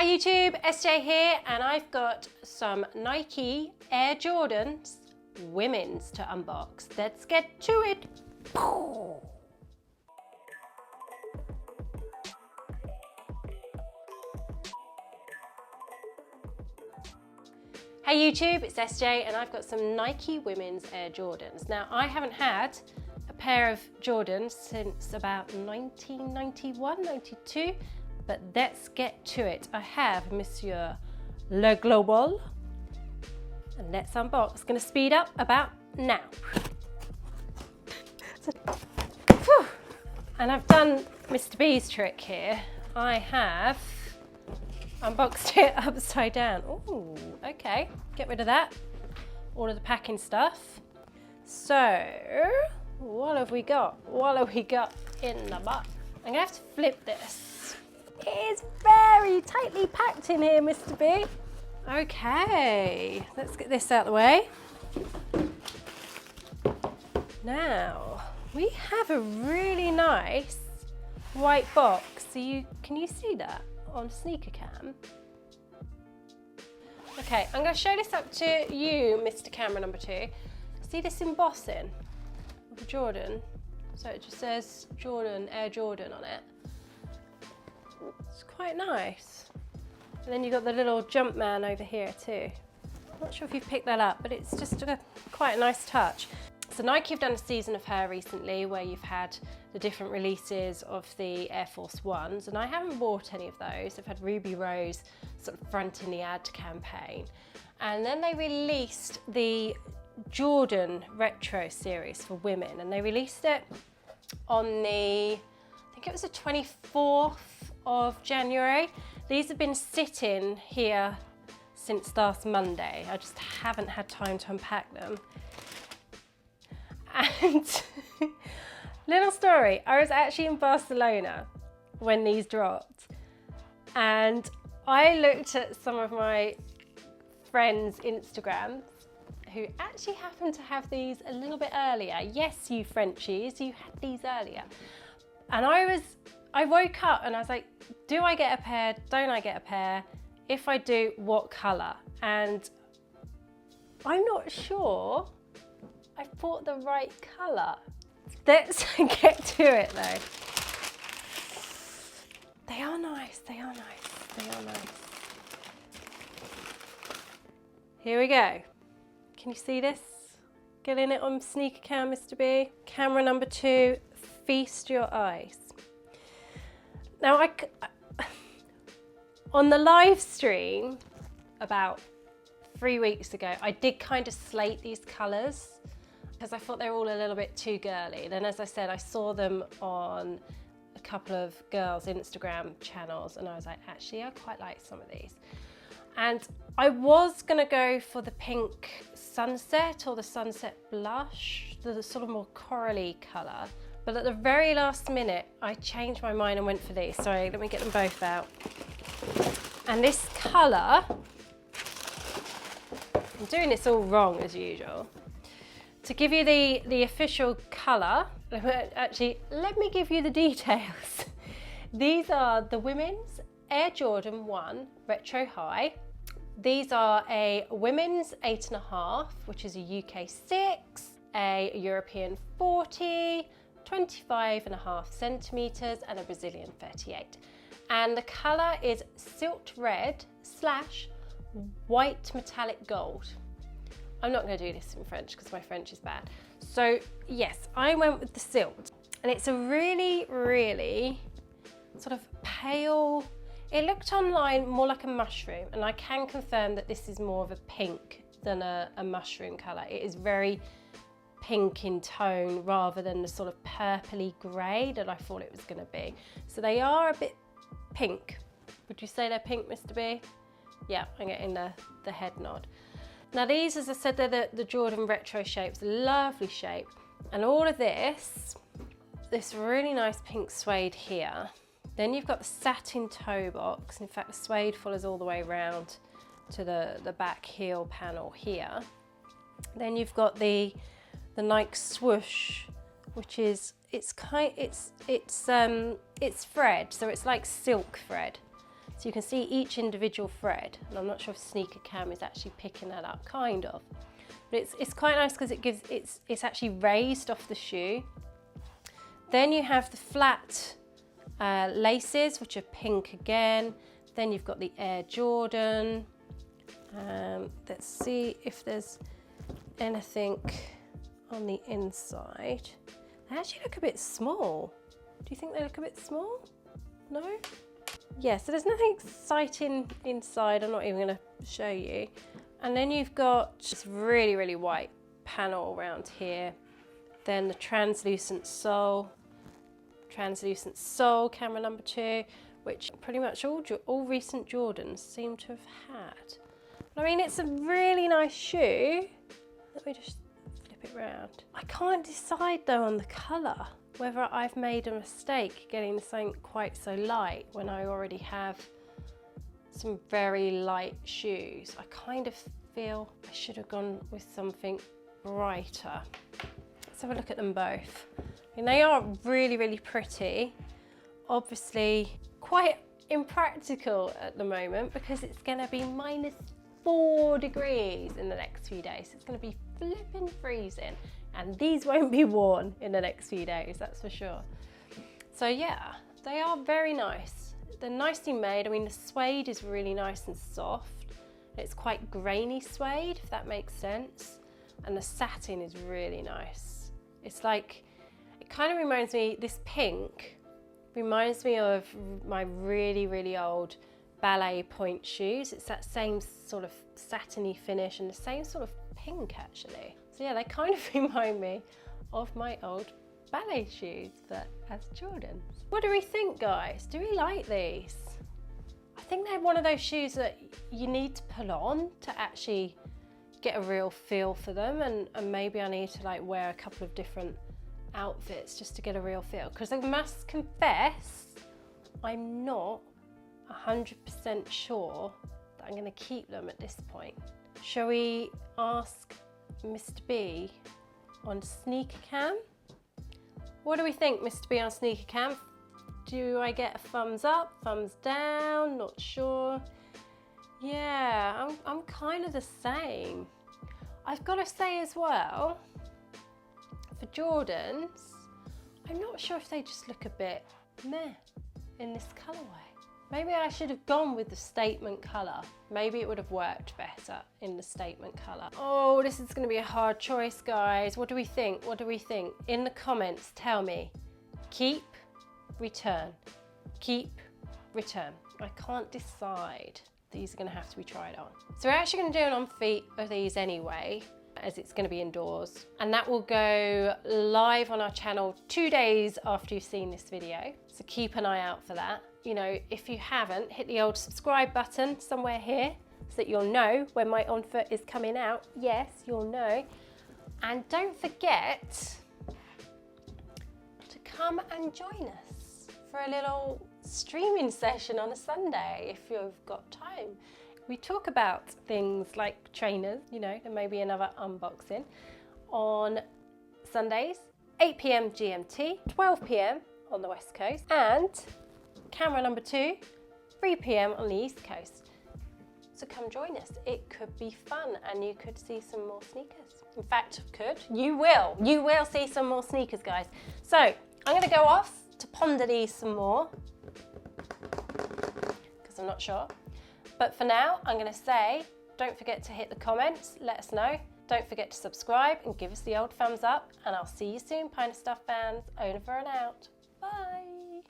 Hi YouTube, SJ here, and I've got some Nike Air Jordans women's to unbox. Let's get to it. Hey YouTube, it's SJ and I've got some Nike women's Air Jordans. Now I haven't had a pair of Jordans since about 1991, 92, but let's get to it. I have Monsieur Le Global, and let's unbox. It's gonna speed up about now. And I've done Mr. B's trick here. I have unboxed it upside down. Ooh, okay, get rid of that. All of the packing stuff. So, what have we got? What have we got in the box? I'm gonna have to flip this. It is very tightly packed in here, Mr. B. Okay, let's get this out of the way. Now, we have a really nice white box. So can you see that on sneaker cam? Okay, I'm going to show this up to you, Mr. Camera number 2. See this embossing of a Jordan? So it just says Jordan, Air Jordan on it. It's quite nice. And then you've got the little jump man over here too. I'm not sure if you've picked that up, but it's just quite a nice touch. So Nike have done a season of her recently where you've had the different releases of the Air Force Ones, and I haven't bought any of those. I've had Ruby Rose sort of fronting the ad campaign. And then they released the Jordan Retro series for women, and they released it on the, I think it was the 24th of January. These have been sitting here since last Monday. I just haven't had time to unpack them. And little story, I was actually in Barcelona when these dropped, and I looked at some of my friends' Instagrams who actually happened to have these a little bit earlier. Yes, you Frenchies, you had these earlier. And I woke up and I was like, do I get a pair? Don't I get a pair? If I do, what colour? And I'm not sure I bought the right colour. Let's get to it though. They are nice, they are nice, they are nice. Here we go. Can you see this? Getting it on sneaker cam, Mr. B. Camera number 2, feast your eyes. Now on the live stream about 3 weeks ago, I did kind of slate these colours because I thought they were all a little bit too girly. Then as I said, I saw them on a couple of girls' Instagram channels and I was like, actually, I quite like some of these. And I was gonna go for the pink sunset or the sunset blush, the sort of more corally colour. But at the very last minute, I changed my mind and went for these. Sorry, let me get them both out. And this colour, I'm doing this all wrong as usual. To give you the official colour, actually, let me give you the details. These are the women's Air Jordan 1 Retro High. These are a women's 8.5, which is a UK 6, a European 40, 25.5 centimetres, and a Brazilian 38. And the colour is silt red / white metallic gold. I'm not going to do this in French because my French is bad. So yes, I went with the silt, and it's a really, really sort of pale, it looked online more like a mushroom, and I can confirm that this is more of a pink than a mushroom colour. It is very pink in tone rather than the sort of purpley grey that I thought it was going to be. So they are a bit pink. Would you say they're pink, Mr. B? Yeah, I'm getting the head nod. Now these, as I said, they're the Jordan Retro shapes, lovely shape. And all of this really nice pink suede here. Then you've got the satin toe box. In fact, the suede follows all the way around to the back heel panel here. Then you've got the Nike swoosh, which is, it's thread, so it's like silk thread. So you can see each individual thread, and I'm not sure if Sneaker Cam is actually picking that up, kind of. But it's quite nice because it's actually raised off the shoe. Then you have the flat laces, which are pink again. Then you've got the Air Jordan. Let's see if there's anything on the inside. They actually look a bit small. Do you think they look a bit small? No? Yeah, so there's nothing exciting inside. I'm not even going to show you. And then you've got just really, really white panel around here. Then the translucent sole, camera number 2, which pretty much all recent Jordans seem to have had. I mean, it's a really nice shoe. Let me just flip it round. I can't decide though on the colour, whether I've made a mistake getting something quite so light when I already have some very light shoes. I kind of feel I should have gone with something brighter. Let's have a look at them both. And they are really, really pretty. Obviously quite impractical at the moment because it's going to be -4 degrees in the next few days. It's going to be flipping freezing, and these won't be worn in the next few days, that's for sure. So yeah, they are very nice. They're nicely made. I mean, the suede is really nice and soft. It's quite grainy suede, if that makes sense. And the satin is really nice. It's like, it kind of reminds me, this pink reminds me of my really, really old ballet point shoes. It's that same sort of satiny finish and the same sort of pink actually. So yeah, they kind of remind me of my old ballet shoes, but as Jordans. What do we think, guys? Do we like these? I think they're one of those shoes that you need to put on to actually get a real feel for them, and maybe I need to like wear a couple of different outfits just to get a real feel, because I must confess I'm not 100% sure that I'm going to keep them at this point. Shall we ask Mr. B on Sneaker Cam? What do we think, Mr. B on Sneaker Cam? Do I get a thumbs up, thumbs down? Not sure. Yeah, I'm kind of the same. I've got to say as well, for Jordans, I'm not sure if they just look a bit meh in this colourway. Maybe I should have gone with the statement colour. Maybe it would have worked better in the statement colour. Oh, this is going to be a hard choice, guys. What do we think? What do we think? In the comments, tell me. Keep, return. Keep, return. I can't decide. These are going to have to be tried on. So we're actually going to do an on feet of these anyway, as it's going to be indoors, and that will go live on our channel 2 days after you've seen this video, so keep an eye out for that. You know, if you haven't, hit the old subscribe button somewhere here so that you'll know when my on foot is coming out. Yes, you'll know. And don't forget to come and join us for a little streaming session on a Sunday if you've got time. We talk about things like trainers, you know, and maybe another unboxing on Sundays, 8 PM GMT, 12 PM on the West Coast, and camera number 2, 3 PM on the East Coast. So come join us. It could be fun and you could see some more sneakers. In fact, you will see some more sneakers, guys. So I'm gonna go off to ponder these some more because I'm not sure. But for now, I'm going to say, don't forget to hit the comments, let us know. Don't forget to subscribe and give us the old thumbs up. And I'll see you soon, Pint of Stuff fans. Over and out. Bye.